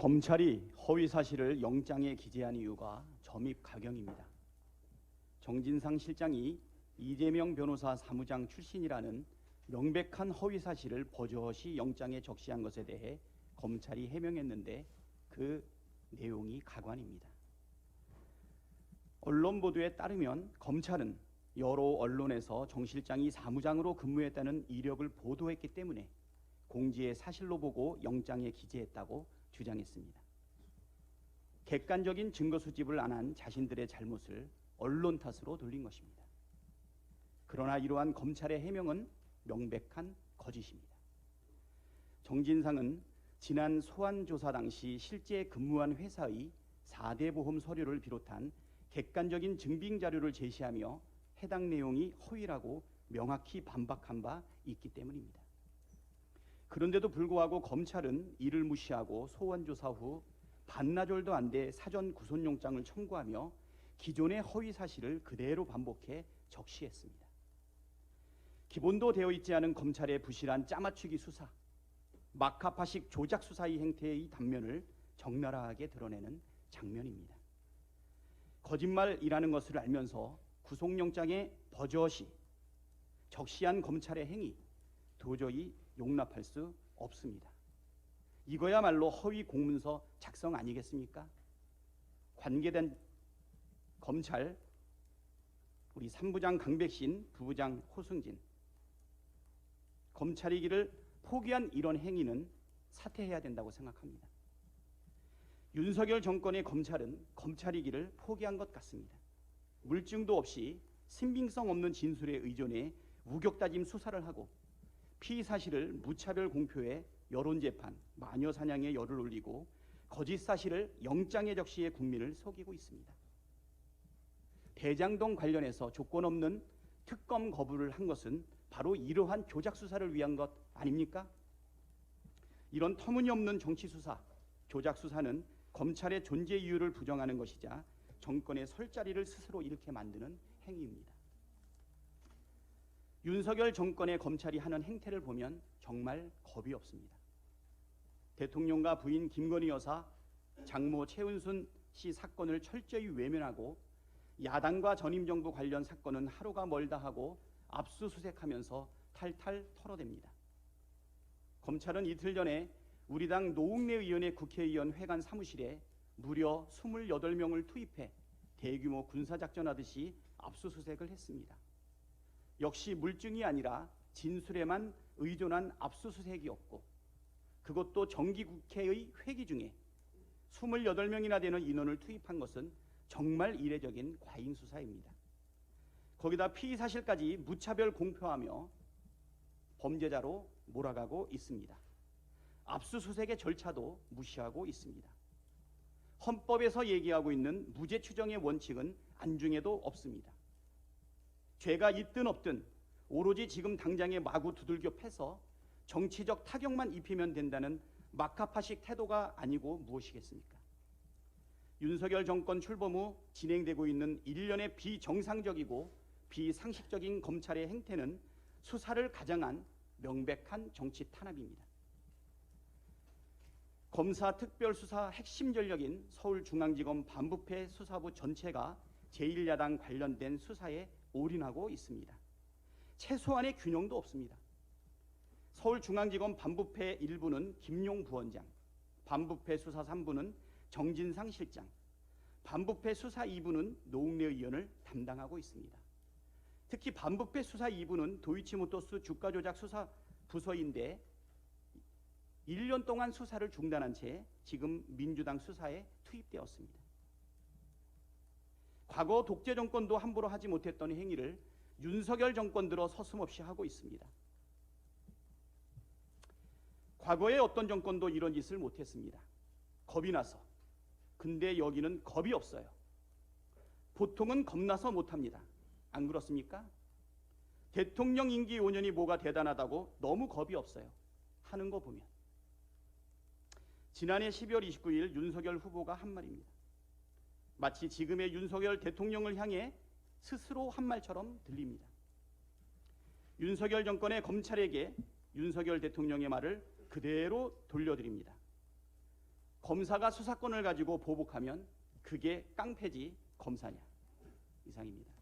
검찰이 허위 사실을 영장에 기재한 이유가 점입 가경입니다. 정진상 실장이 이재명 변호사 사무장 출신이라는 명백한 허위 사실을 버젓이 영장에 적시한 것에 대해 검찰이 해명했는데 그 내용이 가관입니다. 언론 보도에 따르면 검찰은 여러 언론에서 정 실장이 사무장으로 근무했다는 이력을 보도했기 때문에 공지에 사실로 보고 영장에 기재했다고 주장했습니다. 객관적인 증거 수집을 안 한 자신들의 잘못을 언론 탓으로 돌린 것입니다. 그러나 이러한 검찰의 해명은 명백한 거짓입니다. 정진상은 지난 소환 조사 당시 실제 근무한 회사의 4대 보험 서류를 비롯한 객관적인 증빙 자료를 제시하며 해당 내용이 허위라고 명확히 반박한 바 있기 때문입니다. 그런데도 불구하고 검찰은 이를 무시하고 소환 조사 후 반나절도 안 돼 사전 구속영장을 청구하며 기존의 허위 사실을 그대로 반복해 적시했습니다. 기본도 되어 있지 않은 검찰의 부실한 짜맞추기 수사, 마카파식 조작 수사의 행태의 단면을 적나라하게 드러내는 장면입니다. 거짓말이라는 것을 알면서 구속영장에 버젓이 적시한 검찰의 행위 도저히 용납할 수 없습니다. 이거야말로 허위 공문서 작성 아니겠습니까? 관계된 검찰, 우리 3부장 강백신, 부부장 호승진, 검찰이기를 포기한 이런 행위는 사퇴해야 된다고 생각합니다. 윤석열 정권의 검찰은 검찰이기를 포기한 것 같습니다. 물증도 없이 신빙성 없는 진술에 의존해 우격다짐 수사를 하고 피의 사실을 무차별 공표해 여론재판, 마녀사냥에 열을 올리고 거짓 사실을 영장에 적시해 국민을 속이고 있습니다. 대장동 관련해서 조건 없는 특검 거부를 한 것은 바로 이러한 조작 수사를 위한 것 아닙니까? 이런 터무니없는 정치 수사, 조작 수사는 검찰의 존재 이유를 부정하는 것이자 정권의 설 자리를 스스로 잃게 만드는 행위입니다. 윤석열 정권의 검찰이 하는 행태를 보면 정말 겁이 없습니다. 대통령과 부인 김건희 여사, 장모 최은순 씨 사건을 철저히 외면하고 야당과 전임 정부 관련 사건은 하루가 멀다 하고 압수수색하면서 탈탈 털어댑니다. 검찰은 이틀 전에 우리 당 노웅래 의원의 국회의원 회관 사무실에 무려 28명을 투입해 대규모 군사작전하듯이 압수수색을 했습니다. 역시 물증이 아니라 진술에만 의존한 압수수색이었고 그것도 정기국회의 회기 중에 28명이나 되는 인원을 투입한 것은 정말 이례적인 과잉 수사입니다. 거기다 피의 사실까지 무차별 공표하며 범죄자로 몰아가고 있습니다. 압수수색의 절차도 무시하고 있습니다. 헌법에서 얘기하고 있는 무죄 추정의 원칙은 안중에도 없습니다. 죄가 있든 없든 오로지 지금 당장에 마구 두들겨 패서 정치적 타격만 입히면 된다는 마카파식 태도가 아니고 무엇이겠습니까? 윤석열 정권 출범 후 진행되고 있는 일련의 비정상적이고 비상식적인 검찰의 행태는 수사를 가장한 명백한 정치 탄압입니다. 검사 특별수사 핵심 전력인 서울중앙지검 반부패 수사부 전체가 제1야당 관련된 수사에 올인하고 있습니다. 최소한의 균형도 없습니다. 서울중앙지검 반부패 1부는 김용 부원장, 반부패 수사 3부는 정진상 실장, 반부패 수사 2부는 노웅래 의원을 담당하고 있습니다. 특히 반부패 수사 2부는 도이치모터스 주가조작 수사 부서인데 1년 동안 수사를 중단한 채 지금 민주당 수사에 투입되었습니다. 과거 독재 정권도 함부로 하지 못했던 행위를 윤석열 정권 들어 서슴없이 하고 있습니다. 과거에 어떤 정권도 이런 짓을 못했습니다. 겁이 나서. 근데 여기는 겁이 없어요. 보통은 겁나서 못합니다. 안 그렇습니까? 대통령 임기 5년이 뭐가 대단하다고 너무 겁이 없어요. 하는 거 보면. 지난해 12월 29일 윤석열 후보가 한 말입니다. 마치 지금의 윤석열 대통령을 향해 스스로 한 말처럼 들립니다. 윤석열 정권의 검찰에게 윤석열 대통령의 말을 그대로 돌려드립니다. 검사가 수사권을 가지고 보복하면 그게 깡패지 검사냐. 이상입니다.